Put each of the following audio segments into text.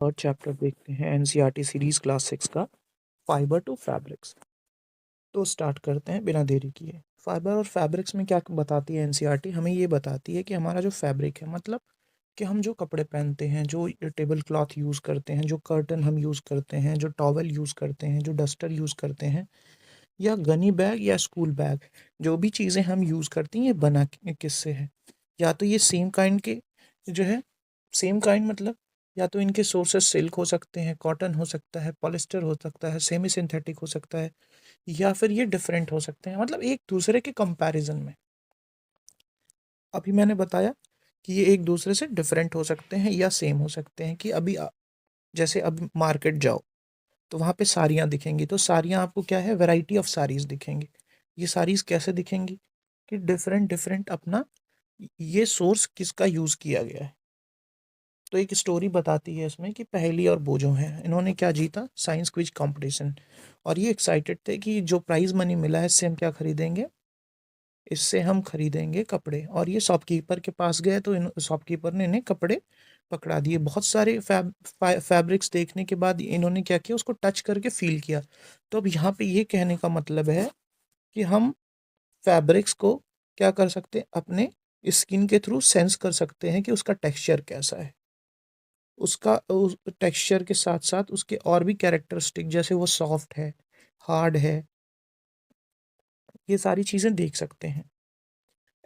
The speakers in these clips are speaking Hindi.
थर्ड चैप्टर देखते हैं एनसीईआरटी सीरीज क्लास 6 का फाइबर टू फैब्रिक्स। तो स्टार्ट करते हैं बिना देरी किए। फाइबर और फैब्रिक्स में क्या बताती है एनसीईआरटी? हमें ये बताती है कि हमारा जो फैब्रिक है, मतलब कि हम जो कपड़े पहनते हैं, जो टेबल क्लॉथ यूज़ करते हैं, जो कर्टन हम यूज़ करते हैं, जो टॉवल यूज़ करते हैं, जो डस्टर यूज़ करते हैं, या गनी बैग या स्कूल बैग, जो भी चीज़ें हम यूज़ करते हैं, ये बना किससे है? या तो ये सेम काइंड के जो है, सेम काइंड मतलब या तो इनके सोर्सेस सिल्क हो सकते हैं, कॉटन हो सकता है, पॉलिस्टर हो सकता है, सेमी सिंथेटिक हो सकता है, या फिर ये डिफरेंट हो सकते हैं, मतलब एक दूसरे के कंपैरिजन में। अभी मैंने बताया कि ये एक दूसरे से डिफरेंट हो सकते हैं या सेम हो सकते हैं। कि अभी जैसे अब मार्केट जाओ तो वहाँ पे साड़ियाँ दिखेंगी, तो साड़ियाँ आपको क्या है, वैरायटी ऑफ साड़ीज़ दिखेंगी। ये साड़ीज़ कैसे दिखेंगी? कि डिफरेंट डिफरेंट अपना ये सोर्स किसका यूज़ किया गया है। तो एक स्टोरी बताती है इसमें कि पहेली और बोझो हैं, इन्होंने क्या जीता, साइंस क्विज कंपटीशन, और ये एक्साइटेड थे कि जो प्राइज़ मनी मिला है इससे हम क्या खरीदेंगे, इससे हम खरीदेंगे कपड़े। और ये शॉपकीपर के पास गए तो इन शॉपकीपर ने इन्हें कपड़े पकड़ा दिए। बहुत सारे फैब्रिक्स देखने के बाद इन्होंने क्या किया, उसको टच करके फील किया। तो अब यहाँ पे ये कहने का मतलब है कि हम फैब्रिक्स को क्या कर सकते हैं, अपने स्किन के थ्रू सेंस कर सकते हैं कि उसका टेक्सचर कैसा है। उसका उस टेक्सचर के साथ साथ उसके और भी कैरेक्टरिस्टिक, जैसे वो सॉफ्ट है, हार्ड है, ये सारी चीज़ें देख सकते हैं।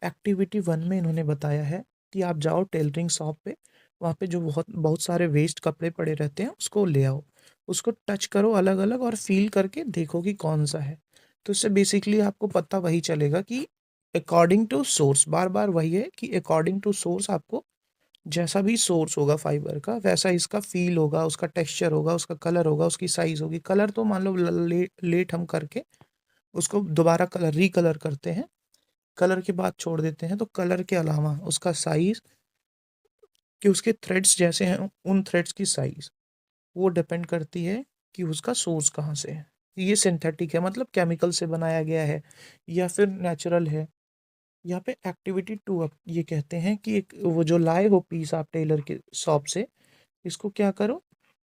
एक्टिविटी 1 में इन्होंने बताया है कि आप जाओ टेलरिंग शॉप पे, वहाँ पे जो बहुत बहुत सारे वेस्ट कपड़े पड़े रहते हैं उसको ले आओ, उसको टच करो अलग अलग और फील करके देखो कि कौन सा है। तो इससे बेसिकली आपको पता वही चलेगा कि अकॉर्डिंग टू सोर्स, बार बार वही है कि अकॉर्डिंग टू सोर्स आपको जैसा भी सोर्स होगा फाइबर का, वैसा इसका फील होगा, उसका टेक्सचर होगा, उसका कलर होगा, उसकी साइज होगी। कलर तो मान लो लेट हम करके उसको दोबारा कलर रिकलर करते हैं, कलर की बात छोड़ देते हैं, तो कलर के अलावा उसका साइज, कि उसके थ्रेड्स जैसे हैं उन थ्रेड्स की साइज, वो डिपेंड करती है कि उसका सोर्स कहाँ से है। ये सिंथेटिक है मतलब केमिकल से बनाया गया है या फिर नेचुरल है। यहाँ पे एक्टिविटी 2 अब ये कहते हैं कि एक वो जो लाए हो पीस आप टेलर के शॉप से, इसको क्या करो,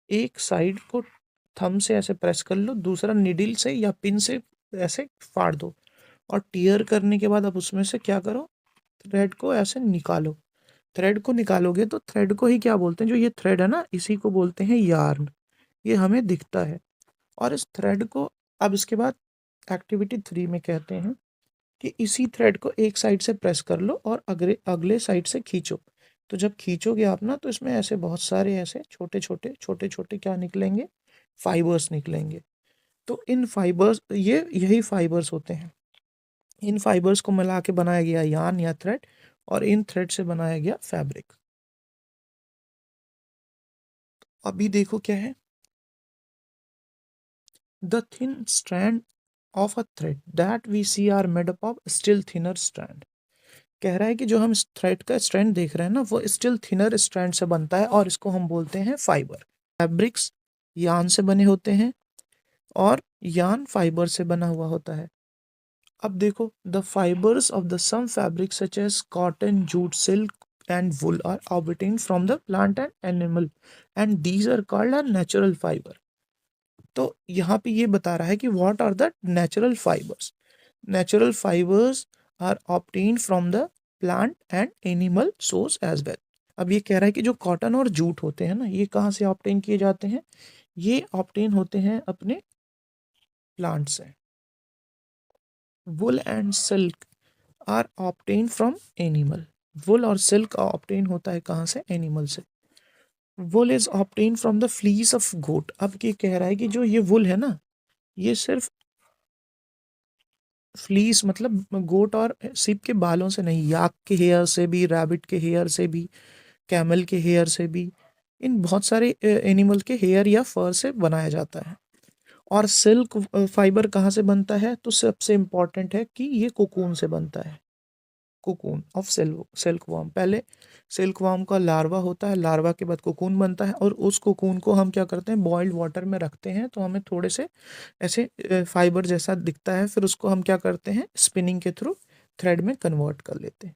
एक साइड को थंब से ऐसे प्रेस कर लो, दूसरा निडिल से या पिन से ऐसे फाड़ दो, और टीयर करने के बाद अब उसमें से क्या करो, थ्रेड को ऐसे निकालो। थ्रेड को निकालोगे तो थ्रेड को ही क्या बोलते हैं, जो ये थ्रेड है ना, इसी को बोलते हैं यार्न। ये हमें दिखता है। और इस थ्रेड को अब इसके बाद एक्टिविटी 3 में कहते हैं कि इसी थ्रेड को एक साइड से प्रेस कर लो और अगले अगले साइड से खींचो। तो जब खींचोगे आप ना, तो इसमें ऐसे बहुत सारे ऐसे छोटे छोटे क्या निकलेंगे, फाइबर्स निकलेंगे। तो इन फाइबर्स, ये यही फाइबर्स होते हैं। इन फाइबर्स को मिला के बनाया गया यार्न या थ्रेड, और इन थ्रेड से बनाया गया फैब्रिक। अभी देखो क्या है, the thin strand of a thread that we see are made up of still thinner strand. कह रहा है कि जो हम इस थ्रेड का स्ट्रैंड देख रहे हैं ना, वो स्टिल थिनर स्ट्रैंड से बनता है, और इसको हम बोलते हैं फाइबर। फैब्रिक्स यान से बने होते हैं और यान फाइबर से बना हुआ होता है। अब देखो, the fibres of the some fabric such as cotton, jute, silk and wool are obtained from the plant and animal, and these are called are natural fibre. तो यहाँ पे ये बता रहा है कि what are the natural fibres. Natural fibres are obtained from the plant and animal source as well. अब ये कह रहा है कि जो कॉटन और जूट होते हैं ना, ये कहाँ से ऑब्टेन किए जाते हैं, ये ऑब्टेन होते हैं अपने प्लांट से। Wool and silk are obtain from animal. Wool और सिल्क ऑब्टेन होता है कहाँ से, एनिमल से। Wool is obtain from the fleece of goat. अब ये कह रहा है कि जो ये वुल है ना, ये सिर्फ फ्लीस मतलब गोट और सिप के बालों से नहीं, याक के हेयर से भी, रैबिट के हेयर से भी, कैमल के हेयर से भी, इन बहुत सारे एनिमल के हेयर या फर से बनाया जाता है। और सिल्क फाइबर कहाँ से बनता है, तो सबसे इम्पॉर्टेंट है कि ये कोकून से बनता है। Cocoon of silk worm. पहले सिल्क वर्म का लार्वा होता है, लार्वा के बाद कोकून बनता है, और उस कोकून को हम क्या करते हैं, बॉइल्ड वाटर में रखते हैं, तो हमें थोड़े से ऐसे फाइबर जैसा दिखता है। फिर उसको हम क्या करते हैं, स्पिनिंग के थ्रू थ्रेड में कन्वर्ट कर लेते हैं।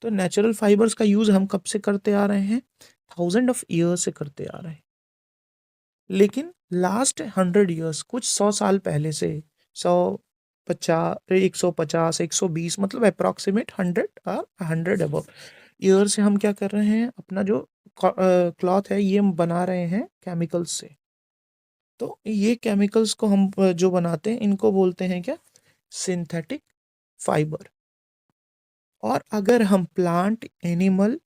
तो नेचुरल फाइबर्स का यूज़ हम कब से करते आ रहे हैं, थाउजेंड ऑफ ईयर से करते आ रहे हैं। लेकिन लास्ट 100 ईयर्स, कुछ 100 साल पहले से, 150, 150, 120, मतलब अप्रॉक्सीमेट 100 ईयर से हम क्या कर रहे हैं, अपना जो क्लॉथ है ये हम बना रहे हैं केमिकल्स से। तो ये केमिकल्स को हम जो बनाते हैं इनको बोलते हैं क्या, सिंथेटिक फाइबर। और अगर हम प्लांट, एनिमल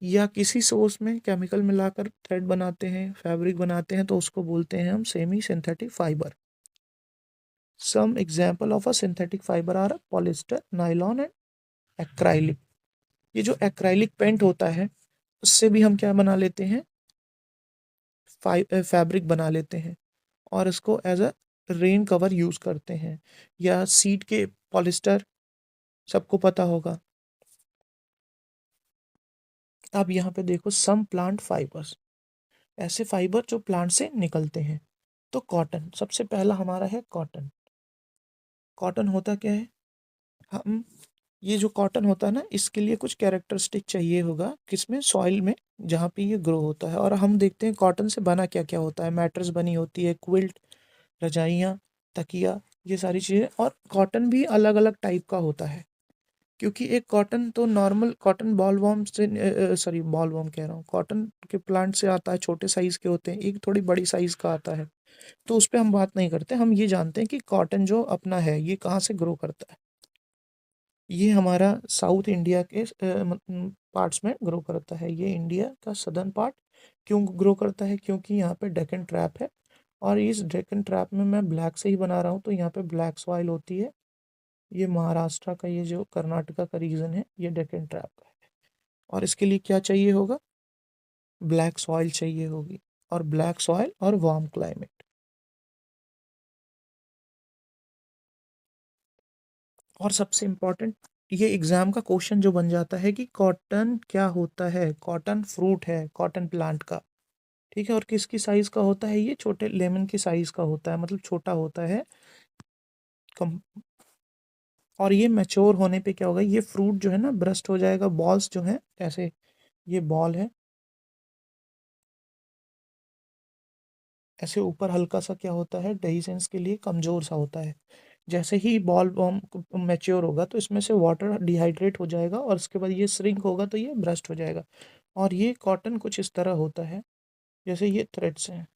या किसी सोर्स में केमिकल मिलाकर थ्रेड बनाते हैं, फैब्रिक बनाते हैं, तो उसको बोलते हैं हम semi synthetic fibre. Some example of a synthetic fibre are polyester, nylon and acrylic. ये जो एक्राइलिक पेंट होता है उससे भी हम क्या बना लेते हैं, फैब्रिक बना लेते हैं, और इसको as a rain cover use करते हैं। या सीड के पॉलिस्टर, सबको पता होगा। अब यहाँ पे देखो, सम प्लांट फाइबर्स, ऐसे फाइबर जो प्लांट से निकलते हैं। तो कॉटन सबसे पहला हमारा है। कॉटन, कॉटन होता क्या है, हम ये जो कॉटन होता है ना, इसके लिए कुछ कैरेक्टरिस्टिक चाहिए होगा, किसमें, सॉइल में, जहाँ पे ये ग्रो होता है। और हम देखते हैं कॉटन से बना क्या क्या होता है। मैट्रेस बनी होती है, क्विल्ट, रजाइयाँ, तकिया, ये सारी चीज़ें। और कॉटन भी अलग अलग टाइप का होता है, क्योंकि एक कॉटन तो नॉर्मल कॉटन बॉल वॉर्म से, सॉरी बॉल वॉर्म कह रहा हूँ, कॉटन के प्लांट से आता है, छोटे साइज़ के होते हैं, एक थोड़ी बड़ी साइज़ का आता है। तो उस पर हम बात नहीं करते, हम ये जानते हैं कि कॉटन जो अपना है ये कहाँ से ग्रो करता है। ये हमारा साउथ इंडिया के पार्ट्स में ग्रो करता है। ये इंडिया का सदर्न पार्ट क्यों ग्रो करता है, क्योंकि यहाँ पे डेक्कन ट्रैप है। और इस डेक्कन ट्रैप में मैं ब्लैक से ही बना रहा हूँ, तो यहाँ पे ब्लैक सॉइल होती है। ये महाराष्ट्र का, ये जो कर्नाटका का रीजन है, ये डेक्कन ट्रैप का है। और इसके लिए क्या चाहिए होगा, ब्लैक सॉइल चाहिए होगी, और ब्लैक सॉइल और वार्म क्लाइमेट। और सबसे इम्पोर्टेंट, ये एग्जाम का क्वेश्चन जो बन जाता है कि कॉटन क्या होता है। कॉटन फ्रूट है, कॉटन प्लांट का, ठीक है। और किसकी साइज का होता है, ये छोटे लेमन की साइज का होता है, मतलब छोटा होता है कम। और ये मैच्योर होने पे क्या होगा, ये फ्रूट जो है ना ब्रस्ट हो जाएगा, बॉल्स जो हैं ऐसे, ये बॉल है ऐसे ऊपर, हल्का सा क्या होता है, डेहिसेंस के लिए कमज़ोर सा होता है। जैसे ही बॉल बॉम मैच्योर होगा तो इसमें से वाटर डिहाइड्रेट हो जाएगा, और उसके बाद ये श्रिंक होगा तो ये ब्रस्ट हो जाएगा। और ये कॉटन कुछ इस तरह होता है, जैसे ये थ्रेड्स हैं,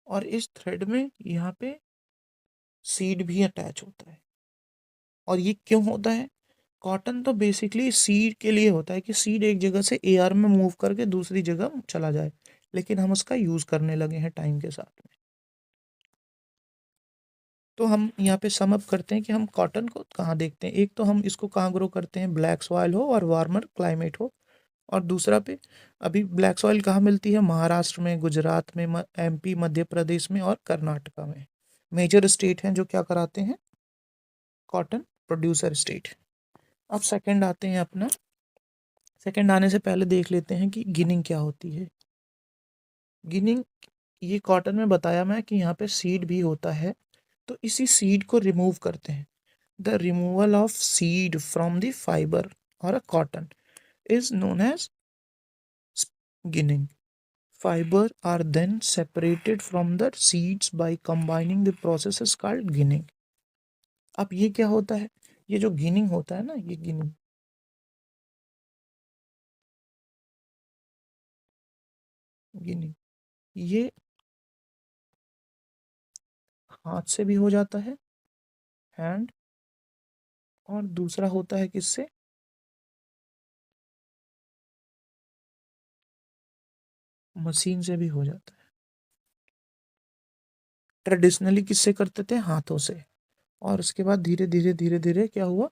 और इस थ्रेड में यहाँ पे सीड भी अटैच होता है। और ये क्यों होता है, कॉटन तो बेसिकली सीड के लिए होता है, कि सीड एक जगह से एयर में मूव करके दूसरी जगह चला जाए, लेकिन हम उसका यूज़ करने लगे हैं टाइम के साथ में। तो हम यहाँ पे सम अप करते हैं कि हम कॉटन को कहाँ देखते हैं। एक तो हम इसको कहाँ ग्रो करते हैं, ब्लैक सॉइल हो और वार्मर क्लाइमेट हो। और दूसरा पे, अभी ब्लैक सॉइल कहाँ मिलती है, महाराष्ट्र में, गुजरात में, एमपी, मध्य प्रदेश में और कर्नाटका में। मेजर स्टेट हैं जो क्या कराते हैं, कॉटन प्रोड्यूसर स्टेट। अब सेकंड आते हैं अपना, सेकंड आने से पहले देख लेते हैं कि गिनिंग क्या होती है। गिनिंग, ये कॉटन में बताया मैं कि यहाँ पे सीड भी होता है, तो इसी सीड को रिमूव करते हैं। The removal of seed from the fibre और a cotton is known as ginning. Fiber are then separated from the seeds by combining the process is called ginning. अब ये क्या होता है, ये जो गिनिंग होता है ना, ये गिनिंग, गिनिंग, ये हाथ से भी हो जाता है, हैंड, और दूसरा होता है किससे, मशीन से भी हो जाता है। ट्रेडिशनली किससे करते थे, हाथों से। और उसके बाद धीरे धीरे धीरे धीरे क्या हुआ,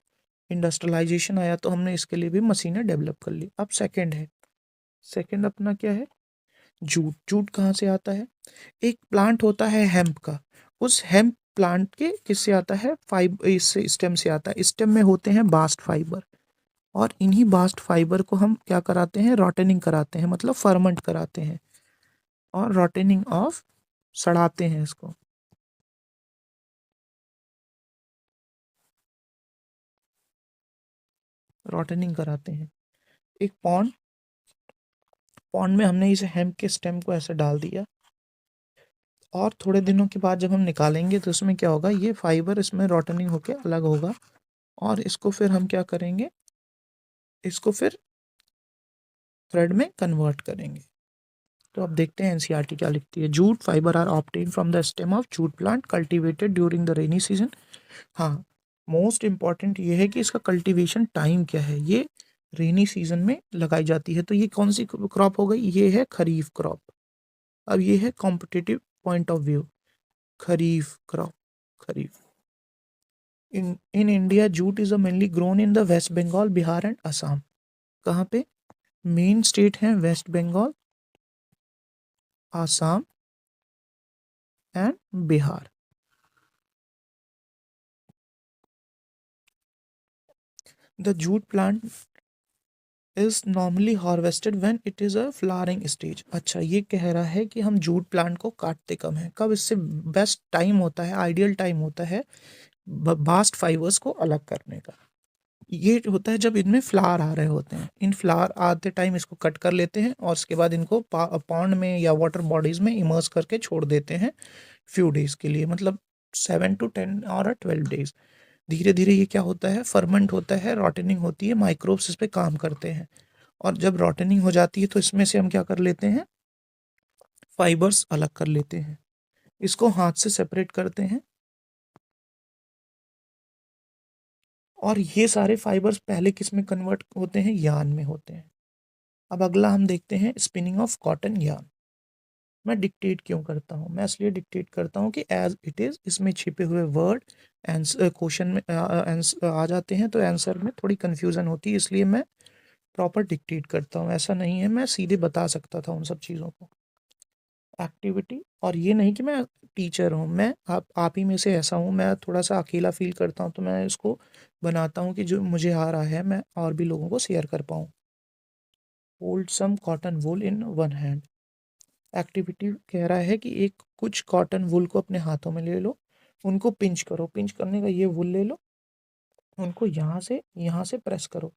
इंडस्ट्रियलाइजेशन आया, तो हमने इसके लिए भी मशीनें डेवलप कर ली। अब सेकंड है, सेकंड अपना क्या है, जूट। जूट कहाँ से आता है, एक प्लांट होता है हेम्प का, उस हेम्प प्लांट के किससे आता है, फाइबर, इससे स्टेम से आता है। स्टेम में होते हैं बास्ट फाइबर, और इन्हीं बास्ट फाइबर को हम क्या कराते हैं, रॉटनिंग कराते हैं, मतलब फर्मेंट कराते हैं। और रॉटनिंग ऑफ, सड़ाते हैं इसको, रॉटनिंग कराते हैं। एक पॉन्ड, पॉन्ड में हमने इसे हेम्प के स्टेम को ऐसे डाल दिया, और थोड़े दिनों के बाद जब हम निकालेंगे तो इसमें क्या होगा, ये फाइबर इसमें रॉटनिंग होके अलग होगा, और इसको फिर हम क्या करेंगे, इसको फिर थ्रेड में कन्वर्ट करेंगे। तो अब देखते हैं एनसीईआरटी क्या लिखती है। Jute fibre are obtain from the stem of jute plant cultivated during the rainy season. हाँ, मोस्ट इम्पॉर्टेंट ये है कि इसका कल्टीवेशन टाइम क्या है, ये रेनी सीजन में लगाई जाती है। तो ये कौन सी क्रॉप हो गई, ये है खरीफ क्रॉप। अब ये है competitive point of view, kharif crop, kharif. In India jute is mainly grown in the West Bengal, Bihar and Assam. कहाँ पे मेन स्टेट हैं, West Bengal, Assam and Bihar. The jute plant is normally harvested when it is a flowering stage. अच्छा, ये कह रहा है कि हम जूट प्लांट को काटते कब हैं, कब इससे बेस्ट टाइम होता है, आइडियल टाइम होता है बास्ट फाइबर्स को अलग करने का। ये होता है जब इनमें फ्लावर आ रहे होते हैं। इन फ्लावर आते टाइम इसको कट कर लेते हैं, और उसके बाद इनको पॉन्ड में या वाटर बॉडीज में इमर्स करके छोड़ देते हैं फ्यू डेज के लिए, मतलब 7 to 10 और 12 डेज। धीरे धीरे ये क्या होता है, फर्मेंट होता है, रॉटनिंग होती है, माइक्रोब्स इस पे काम करते हैं, और जब रॉटनिंग हो जाती है तो इसमें से हम क्या कर लेते हैं, फाइबर्स अलग कर लेते हैं, इसको हाथ से सेपरेट करते हैं, और ये सारे फाइबर्स पहले किस में कन्वर्ट होते हैं, यार्न में होते हैं। अब अगला हम देखते हैं स्पिनिंग ऑफ कॉटन यार्न। मैं डिक्टेट क्यों करता हूँ, मैं इसलिए डिक्टेट करता हूँ कि एज इट इज़ इसमें छिपे हुए वर्ड आंसर क्वेश्चन में आ जाते हैं, तो आंसर में थोड़ी कन्फ्यूज़न होती है, इसलिए मैं प्रॉपर डिक्टेट करता हूँ। ऐसा नहीं है, मैं सीधे बता सकता था उन सब चीज़ों को। एक्टिविटी, और ये नहीं कि मैं टीचर हूँ, मैं आप ही में से ऐसा हूँ, मैं थोड़ा सा अकेला फील करता हूँ, तो मैं इसको बनाता हूँ कि जो मुझे आ रहा है मैं और भी लोगों को शेयर कर पाऊँ। Hold some cotton wool in one hand. Activity कह रहा है कि एक कुछ कॉटन वूल को अपने हाथों में ले लो, उनको पिंच करो, पिंच करने का ये वूल ले लो, उनको यहाँ से प्रेस करो,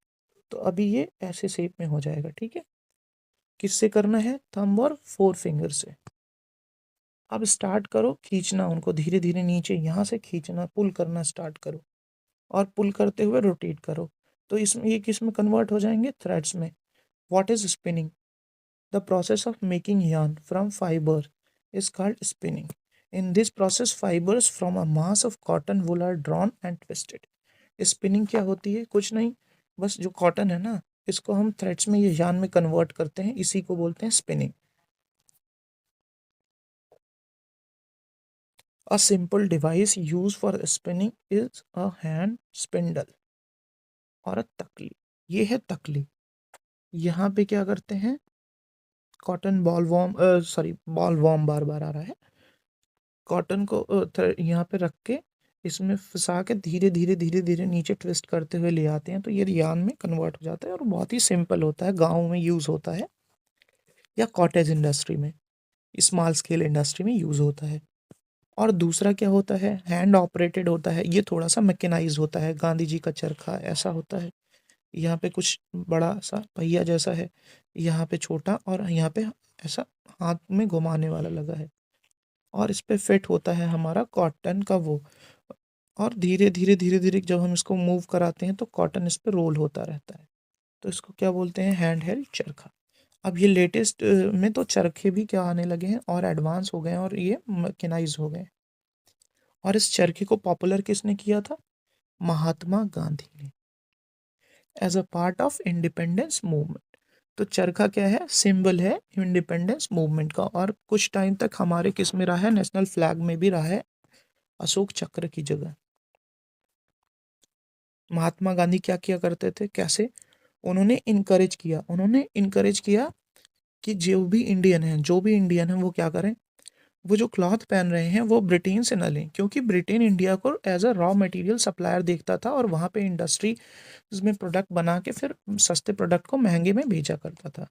तो अभी ये ऐसे शेप में हो जाएगा। ठीक है, किससे करना है, थंब और 4 फिंगर से। अब स्टार्ट करो खींचना, उनको धीरे धीरे नीचे यहाँ से खींचना, पुल करना स्टार्ट करो, और पुल करते हुए रोटेट करो, तो इसमें ये किस में कन्वर्ट हो जाएंगे, थ्रेड्स में। What is spinning, the process of making yarn from fibre is called spinning. In this process fibres from a mass of cotton wool are drawn and twisted. Spinning क्या होती है, कुछ नहीं, बस जो कॉटन है ना, इसको हम थ्रेड्स में, ये yarn में कन्वर्ट करते हैं, इसी को बोलते हैं spinning. A simple device used for spinning is a hand spindle और तकली। ये है तकली। यहाँ पे क्या करते हैं, cotton boll worm, sorry boll worm बार बार आ रहा है, कॉटन को यहाँ पे रख के इसमें फंसा के धीरे धीरे धीरे धीरे नीचे ट्विस्ट करते हुए ले आते हैं, तो ये यार्न में कन्वर्ट हो जाता है, और बहुत ही सिंपल होता है, गाँव में यूज़ होता है, या कॉटेज इंडस्ट्री में, स्मॉल स्केल इंडस्ट्री में यूज़ होता है। और दूसरा क्या होता है, हैंड ऑपरेटेड होता है, ये थोड़ा सा मैकेनाइज होता है, गांधी जी का चरखा ऐसा होता है, यहाँ पे कुछ बड़ा सा पहिया जैसा है, यहाँ पे छोटा, और यहाँ पे ऐसा हाथ में घुमाने वाला लगा है, और इस पे फिट होता है हमारा कॉटन का वो, और धीरे धीरे धीरे धीरे जब हम इसको मूव कराते हैं तो कॉटन इस पे रोल होता रहता है, तो इसको क्या बोलते हैं, हैंड हेल्ड चरखा। अब ये लेटेस्ट में तो चरखे भी क्या आने लगे हैं, और एडवांस हो गए हैं, और ये मैकेनाइज हो गए। और इस चरखे को पॉपुलर किसने किया था, महात्मा गांधी ने, as a part of independence movement. तो चरखा क्या है, सिंबल है इंडिपेंडेंस मूवमेंट का, और कुछ टाइम तक हमारे किस में रहा है, नेशनल फ्लैग में भी रहा है, अशोक चक्र की जगह। महात्मा गांधी क्या किया करते थे, कैसे उन्होंने इनकरेज किया कि जो भी इंडियन है वो क्या करें, वो जो क्लॉथ पहन रहे हैं वो ब्रिटेन से ना लें, क्योंकि ब्रिटेन इंडिया को as a raw material supplier देखता था, और वहाँ पे इंडस्ट्री में प्रोडक्ट बना के फिर सस्ते प्रोडक्ट को महंगे में बेचा करता था।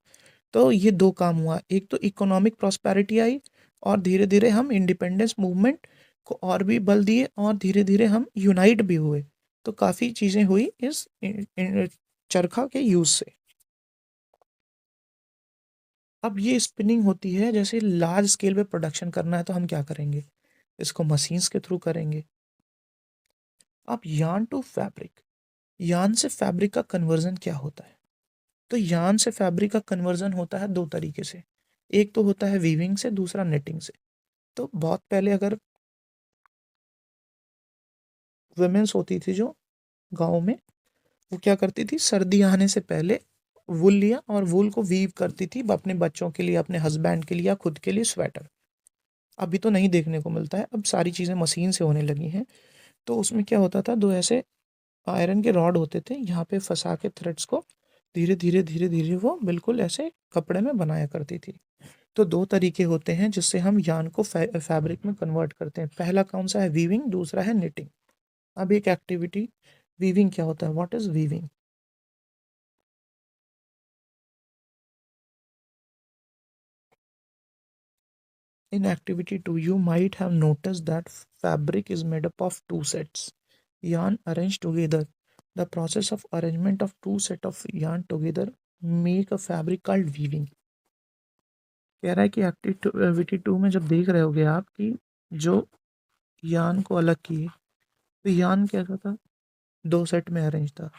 तो ये दो काम हुआ, एक तो इकोनॉमिक प्रॉस्पेरिटी आई, और धीरे धीरे हम इंडिपेंडेंस मूवमेंट को और भी बल दिए, और धीरे धीरे हम यूनाइट भी हुए। तो काफ़ी चीज़ें हुई चरखा के यूज़ से। अब ये स्पिनिंग होती है, जैसे लार्ज स्केल पे प्रोडक्शन करना है तो हम क्या करेंगे, इसको मशीन्स के थ्रू करेंगे। अब यार्न टू फैब्रिक, यार्न से फैब्रिक का कन्वर्जन क्या होता है? तो यार्न से फैब्रिक का कन्वर्जन होता है दो तरीके से, एक तो होता है वीविंग से, दूसरा नेटिंग से। तो बहुत पहले अगर वुमेन्स होती थी जो गाँव में, वो क्या करती थी, सर्दी आने से पहले वूल लिया और वूल को वीव करती थी अपने बच्चों के लिए, अपने हस्बैंड के लिए या खुद के लिए स्वेटर। अभी तो नहीं देखने को मिलता है, अब सारी चीज़ें मशीन से होने लगी हैं। तो उसमें क्या होता था, दो ऐसे आयरन के रॉड होते थे, यहाँ पे फंसा के थ्रेड्स को धीरे धीरे धीरे धीरे वो बिल्कुल ऐसे कपड़े में बनाया करती थी। तो दो तरीके होते हैं जिससे हम यार्न को फैब्रिक में कन्वर्ट करते हैं। पहला कौन सा है, वीविंग, दूसरा है निटिंग। अब एक एक्टिविटी, वीविंग क्या होता है, what is weaving? In activity 2, you might have noticed that fabric is made up of two sets, yarn arranged together. The process of arrangement of two set of yarn together make a fabric called weaving. कह रहा है कि एक्टिविटी 2 में जब देख रहे होगे आप कि जो यार्न को अलग किए, तो यार्न कैसा था, दो सेट में अरेंज था,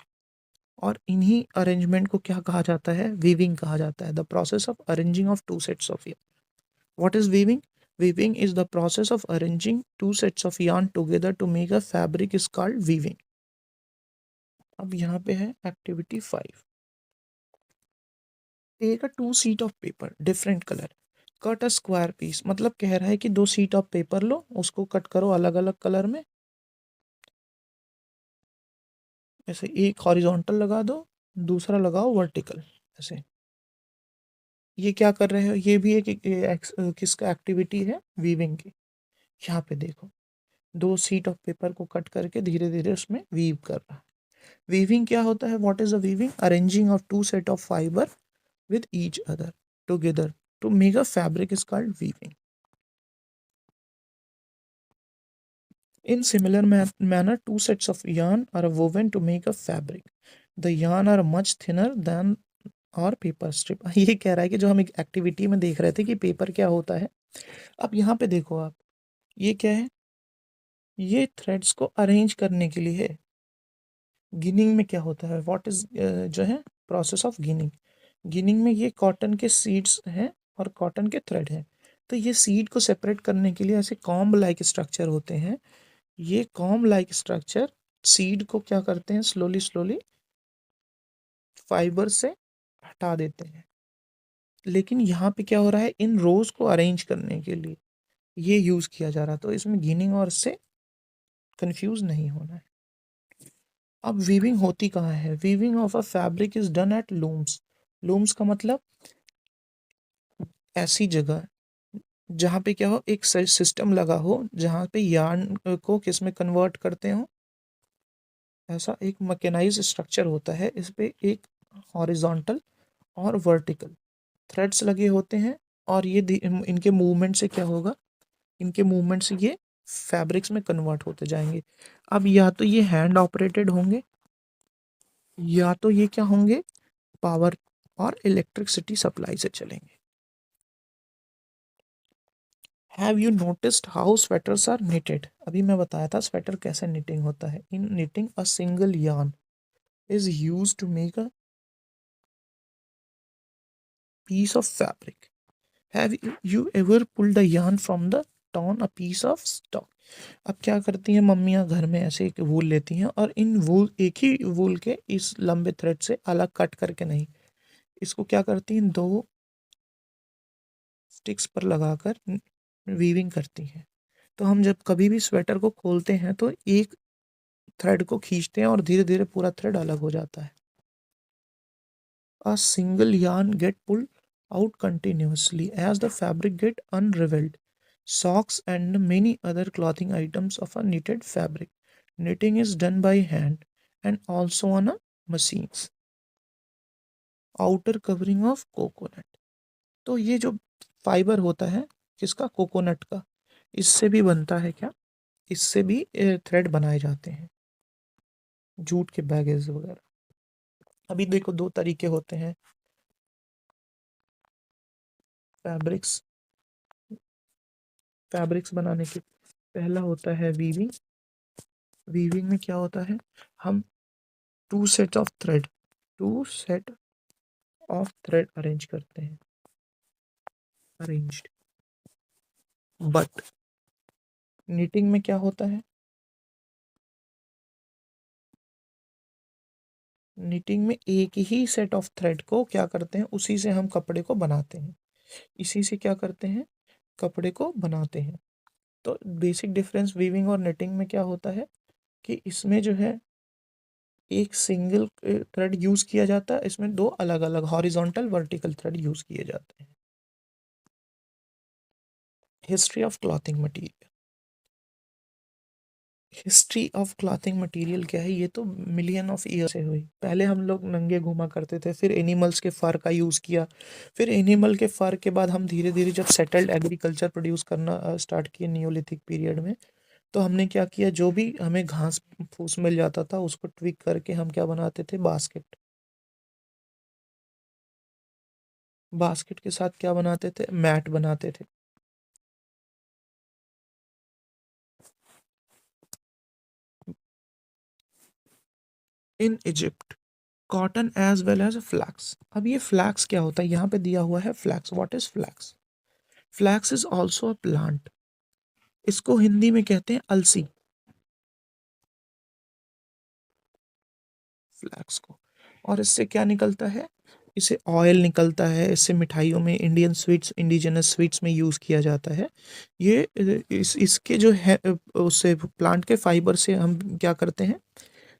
और इन्हीं अरेंजमेंट को क्या कहा जाता है, वीविंग कहा जाता है। The process of arranging of two sets of yarn. What is weaving? Weaving is the process of arranging two sets of yarn together to make a fabric is called weaving. अब यहाँ पे है activity 5। Take a two sheet of paper different colour, cut a square piece. मतलब कह रहा है कि दो शीट ऑफ पेपर लो, उसको कट करो अलग अलग कलर में। ऐसे एक हॉरिजॉन्टल लगा दो, दूसरा लगाओ वर्टिकल, ऐसे। ये क्या कर रहे हो, ये भी किसका एक्टिविटी है, वीविंग की। यहाँ पे देखो, दो शीट ऑफ पेपर को कट करके धीरे धीरे उसमें वीव कर रहा है। वीविंग क्या होता है, what is a weaving? Arranging of two set of fibre with each other together to make a fabric is called weaving. In similar manner, two sets of yarn are woven to make a fabric. The yarn are much thinner than और पेपर स्ट्रिप। ये कह रहा है कि जो हम एक एक्टिविटी में देख रहे थे कि पेपर क्या होता है, अब यहाँ पे देखो आप, ये क्या है, ये थ्रेड्स को अरेंज करने के लिए है। गिनिंग में क्या होता है, व्हाट इज जो है प्रोसेस ऑफ गिनिंग। गिनिंग में ये कॉटन के सीड्स हैं और कॉटन के थ्रेड हैं। तो ये सीड को सेपरेट करने के लिए ऐसे कॉम्ब लाइक स्ट्रक्चर होते हैं। ये कॉम्ब लाइक स्ट्रक्चर सीड को क्या करते हैं, स्लोली स्लोली फाइबर से हटा देते हैं। लेकिन यहाँ पे क्या हो रहा है, इन रोज को अरेंज करने के लिए ये यूज किया जा रहा, तो इसमें गिनिंग और से कंफ्यूज नहीं होना है। अब वीविंग होती कहाँ है, weaving of a fabric is done at looms. Looms का मतलब ऐसी जगह जहाँ पे क्या हो, एक सिस्टम लगा हो जहाँ पे यार्न को किस में कन्वर्ट करते हो, ऐसा एक मैकेनाइज्ड स्ट्रक्चर होता है। इस पे एक हॉरिजॉन्टल और वर्टिकल थ्रेड्स लगे होते हैं, और ये इनके मूवमेंट से क्या होगा, इनके मूवमेंट से ये फैब्रिक्स में कन्वर्ट होते जाएंगे। अब या तो ये हैंड ऑपरेटेड होंगे, या तो ये क्या होंगे, पावर और इलेक्ट्रिसिटी सप्लाई से चलेंगे। Have you noticed how sweaters are knitted? अभी मैं बताया था स्वेटर कैसे निटिंग होता है। In knitting a single yarn is used to make a piece of fabric. Have you ever pulled a yarn from the torn a piece of stock? अब क्या करती हैं मम्मियाँ घर में, ऐसे एक वूल लेती हैं और इन वूल, एक ही वूल के इस लंबे थ्रेड से अलग कट करके नहीं, इसको क्या करती हैं, दो स्टिक्स पर लगाकर वीविंग करती हैं। तो हम जब कभी भी स्वेटर को खोलते हैं तो एक थ्रेड को खींचते हैं और धीरे धीरे पूरा थ्रेड अलग हो जाता है। A single yarn get pulled out continuously as the fabric get unraveled. Socks and many other clothing items of a knitted fabric. Knitting is done by hand and also on a machines. Outer covering of coconut. तो ये जो फाइबर होता है किसका, कोकोनट का, इससे भी बनता है क्या, इससे भी थ्रेड बनाए जाते हैं, जूट के बैगेज वगैरह। अभी देखो दो तरीके होते हैं, फैब्रिक्स बनाने के पहला होता है वीविंग। वीविंग में क्या होता है, हम two set of thread arrange करते हैं, अरेंज्ड। बट निटिंग में क्या होता है, निटिंग में एक ही सेट ऑफ थ्रेड को क्या करते हैं, उसी से हम कपड़े को बनाते हैं, इसी से क्या करते हैं, कपड़े को बनाते हैं। तो बेसिक डिफरेंस वीविंग और निटिंग में क्या होता है कि इसमें जो है एक सिंगल थ्रेड यूज किया जाता है, इसमें दो अलग अलग हॉरिजॉन्टल वर्टिकल थ्रेड यूज किए जाते हैं। History of clothing material. History of clothing material क्या है, ये तो मिलियन ऑफ ईयर से हुई। पहले हम लोग नंगे घूमा करते थे, फिर एनिमल्स के फर का यूज़ किया, फिर एनिमल के फर के बाद हम धीरे धीरे जब सेटल्ड एग्रीकल्चर प्रोड्यूस करना स्टार्ट किए नियोलिथिक पीरियड में, तो हमने क्या किया, जो भी हमें घास फूस मिल जाता था उसको ट्विक करके हम क्या बनाते थे, बास्केट। बास्केट के साथ क्या बनाते थे, मैट बनाते थे। In Egypt cotton as well as flax. अब ये फ्लैक्स क्या होता है, यहाँ पे दिया हुआ है flax. What is flax? Flax is also a plant. इसको हिंदी में कहते हैं अलसी, फ्लैक्स को। और इससे क्या निकलता है, इसे ऑयल निकलता है, इससे मिठाइयों में, इंडियन स्वीट्स, इंडिजिनस स्वीट्स में यूज़ किया जाता है। ये इसके जो है उससे प्लांट के फाइबर से हम क्या करते हैं,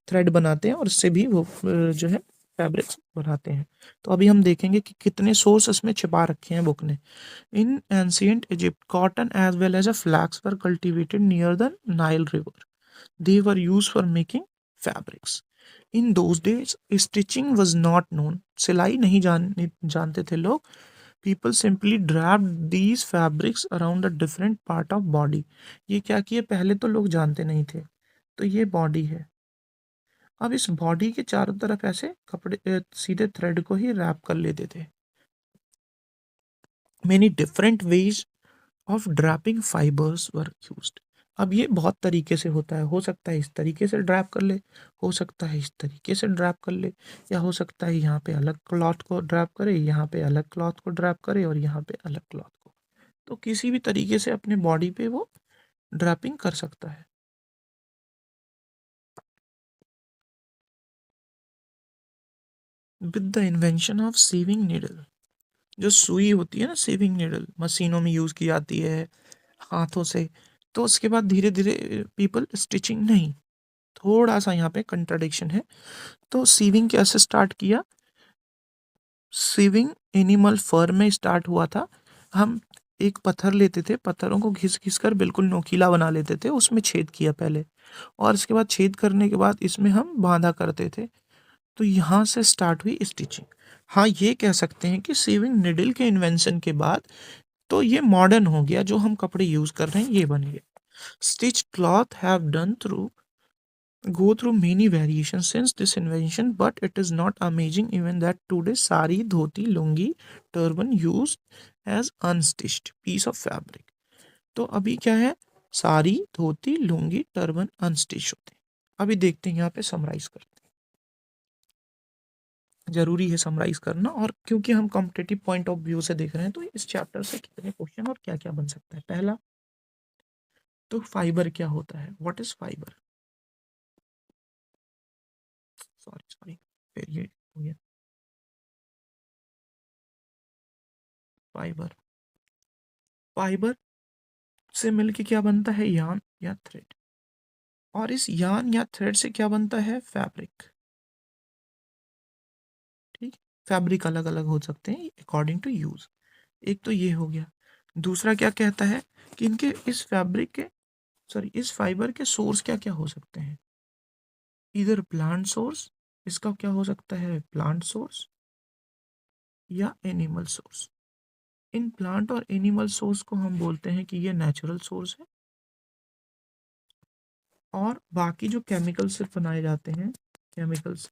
थ्रेड बनाते हैं, और इससे भी वो जो है फैब्रिक्स बनाते हैं। तो अभी हम देखेंगे कि कितने सोर्स इसमें छिपा रखे हैं बुक ने। In ancient Egypt cotton as well as a flax were cultivated near the Nile river. They were used for making fabrics. In those days, stitching was not known. सिलाई नहीं जानते थे लोग। People simply draped these fabrics around a different part of body. ये क्या किए, पहले तो लोग जानते नहीं थे। तो ये बॉडी है, अब इस बॉडी के चारों तरफ ऐसे कपड़े सीधे थ्रेड को ही रैप कर लेते थे। Many different ways of draping fibres were used. अब ये बहुत तरीके से होता है, हो सकता है इस तरीके से ड्रैप कर ले, हो सकता है इस तरीके से ड्रैप कर ले, या हो सकता है यहाँ पे अलग क्लॉथ को ड्रैप करे, यहाँ पे अलग क्लॉथ को ड्रैप करे, और यहाँ पे अलग क्लॉथ को। तो किसी भी तरीके से अपने बॉडी पे वो ड्रैपिंग कर सकता है। With the invention of sewing needle, जो सुई होती है ना, सीविंग नीडल मशीनों में यूज़ की जाती है, हाथों से। तो उसके बाद धीरे धीरे पीपल स्टिचिंग नहीं, थोड़ा सा यहाँ पे कंट्राडिक्शन है। तो सीविंग कैसे स्टार्ट किया, सीविंग एनिमल फर में स्टार्ट हुआ था। हम एक पत्थर लेते थे, पत्थरों को घिस घिस कर बिल्कुल नोकीला बना लेते थे, उसमें छेद किया पहले, और इसके बाद छेद करने के बाद इसमें हम बांधा करते थे। तो यहाँ से स्टार्ट हुई स्टिचिंग। हाँ, ये कह सकते हैं कि सीविंग निडल के इन्वेंशन के बाद तो ये मॉडर्न हो गया, जो हम कपड़े यूज कर रहे हैं ये बन गया। Stitch cloth have done through go through many variations since this invention, but it is not amazing even that today sari, dhoti, lungi, turban used as unstitched piece of fabric. तो अभी क्या है, सारी, धोती, लुंगी, टर्बन अनस्टिच होते हैं। अभी देखते हैं, यहाँ पे समराइज करते हैं, जरूरी है समराइज करना, और क्योंकि हम कॉम्पिटेटिव पॉइंट ऑफ व्यू से देख रहे हैं तो इस चैप्टर से कितने क्वेश्चन और क्या क्या बन सकता है। पहला तो फाइबर क्या होता है, what is fibre, sorry sorry, फिर ये हो गया फाइबर। फाइबर से मिलके क्या बनता है, यान या थ्रेड, और इस यान या थ्रेड से क्या बनता है, फैब्रिक। ठीक, फैब्रिक अलग अलग हो सकते हैं अकॉर्डिंग टू यूज। एक तो ये हो गया। दूसरा क्या कहता है कि इनके इस फैब्रिक के, सॉरी, इस फाइबर के सोर्स क्या क्या हो सकते हैं, इधर प्लांट सोर्स, इसका क्या हो सकता है, प्लांट सोर्स या एनिमल सोर्स। इन प्लांट और एनिमल सोर्स को हम बोलते हैं कि ये नेचुरल सोर्स है, और बाकी जो केमिकल से बनाए जाते हैं, केमिकल्स।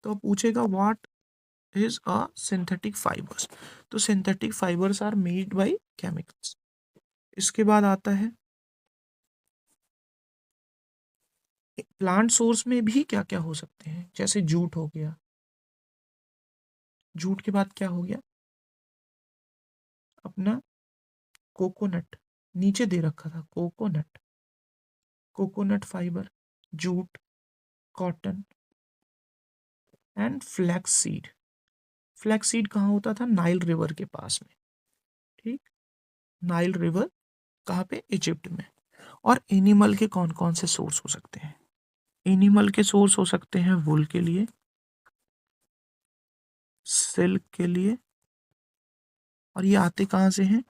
तो पूछेगा what is a synthetic fibres. तो synthetic fibres are made by chemicals. इसके बाद आता है प्लांट सोर्स में भी क्या क्या हो सकते हैं, जैसे जूट हो गया। जूट के बाद क्या हो गया अपना कोकोनट, नीचे दे रखा था coconut, coconut fibre, jute, cotton and flax seed. Flax seed कहाँ होता था, नाइल रिवर के पास में। ठीक, नाइल रिवर कहाँ पे, इजिप्ट में। और एनिमल के कौन कौन से सोर्स हो सकते हैं, एनिमल के सोर्स हो सकते हैं वुल के लिए, सिल्क के लिए, और ये आते कहाँ से हैं,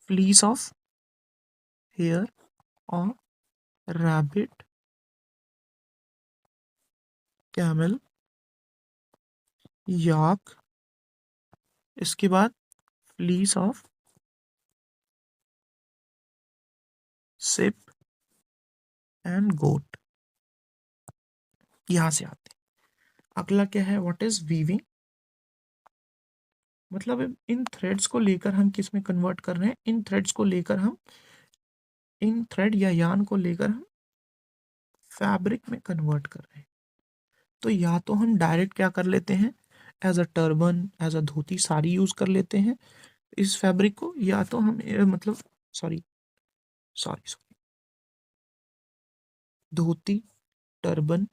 फ्लीस ऑफ हेयर और रैबिट, कैमल, याक, इसके बाद फ्लीस ऑफ सिप एंड गोट, यहां से आते हैं। अगला क्या है, व्हाट इज वीविंग, मतलब इन थ्रेड्स को लेकर हम किस में कन्वर्ट कर रहे हैं, इन थ्रेड्स को लेकर हम, इन थ्रेड या यान को लेकर हम फैब्रिक में कन्वर्ट कर रहे हैं। तो या तो हम डायरेक्ट क्या कर लेते हैं, as a turban, as a dhoti, sari use कर लेते हैं इस फैब्रिक को, या तो हम मतलब सॉरी सॉरी सॉरी धोती, टर्बन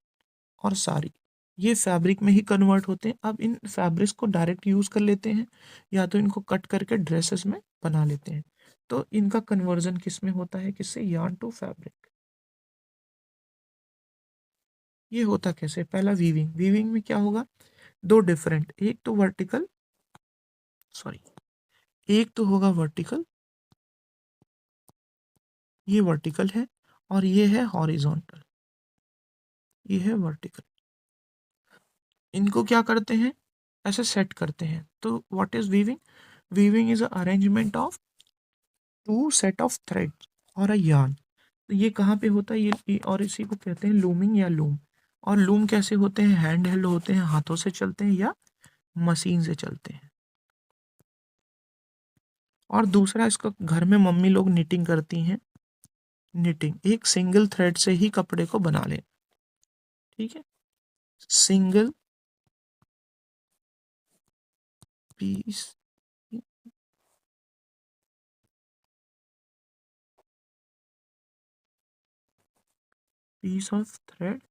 और साड़ी, ये फैब्रिक में ही कन्वर्ट होते हैं। अब इन फैब्रिक्स को डायरेक्ट यूज कर लेते हैं, या तो इनको कट करके ड्रेसेस में बना लेते हैं। तो इनका कन्वर्जन किस में होता है, किससे, यार्न टू फैब्रिक। ये होता कैसे, पहला वीविंग, वीविंग में क्या होगा, दो डिफरेंट, एक तो वर्टिकल, सॉरी एक तो होगा वर्टिकल, ये वर्टिकल है, और ये है हॉरिजॉन्टल, ये है वर्टिकल। इनको क्या करते हैं, ऐसे सेट करते हैं। तो what is weaving, weaving is arrangement of two set of thread और अ yarn। तो ये कहाँ पे होता है, ये और इसी को कहते हैं लूमिंग या लूम। और लूम कैसे होते हैं, हैंड हेल्ड होते हैं, हाथों से चलते हैं या मशीन से चलते हैं। और दूसरा, इसका घर में मम्मी लोग निटिंग करती हैं, निटिंग एक सिंगल थ्रेड से ही कपड़े को बना ले, ठीक है, single piece piece of thread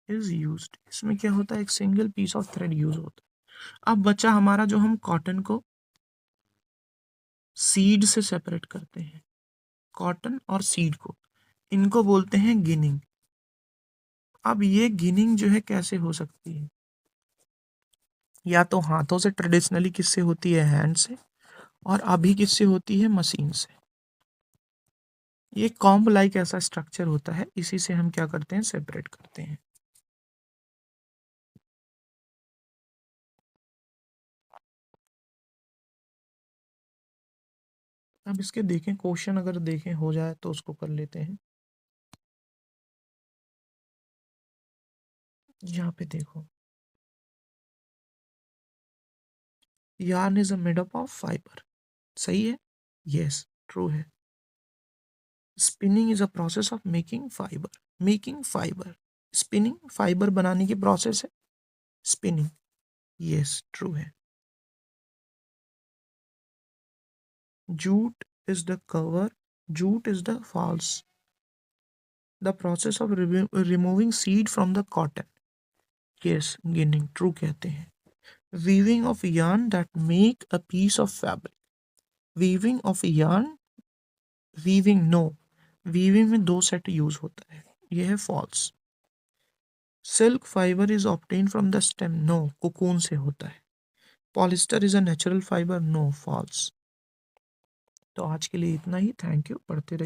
is used. इसमें क्या होता है, एक single piece of thread use होता है। अब बचा हमारा जो हम कॉटन को सीड से सेपरेट करते हैं, कॉटन और सीड को, इनको बोलते हैं गिनिंग। अब ये गिनिंग जो है कैसे हो सकती है, या तो हाथों से, ट्रेडिशनली किससे होती है, हैंड से, और अभी किससे होती है, मशीन से। ये कॉम्ब लाइक ऐसा स्ट्रक्चर होता है, इसी से हम क्या करते हैं, सेपरेट करते हैं। अब इसके देखें क्वेश्चन, अगर देखें हो जाए तो उसको कर लेते हैं। यहाँ पे देखो, yarn is a made up of fibre, सही है, यस ट्रू है। Spinning is a process of making fibre, making fibre, spinning fibre बनाने की प्रोसेस है स्पिनिंग, यस ट्रू है। Jute is the cover, jute is the false, the process of removing seed from the cotton, yes ginning true कहते हैं। Weaving of yarn that make a piece of fabric, weaving of yarn, weaving no, weaving में दो सेट यूज होता है, यह है false. Silk fibre is obtain from the stem, no cocoon से होता है। Polyester is a natural fibre, no false. तो आज के लिए इतना ही, थैंक यू, पढ़ते रहिए।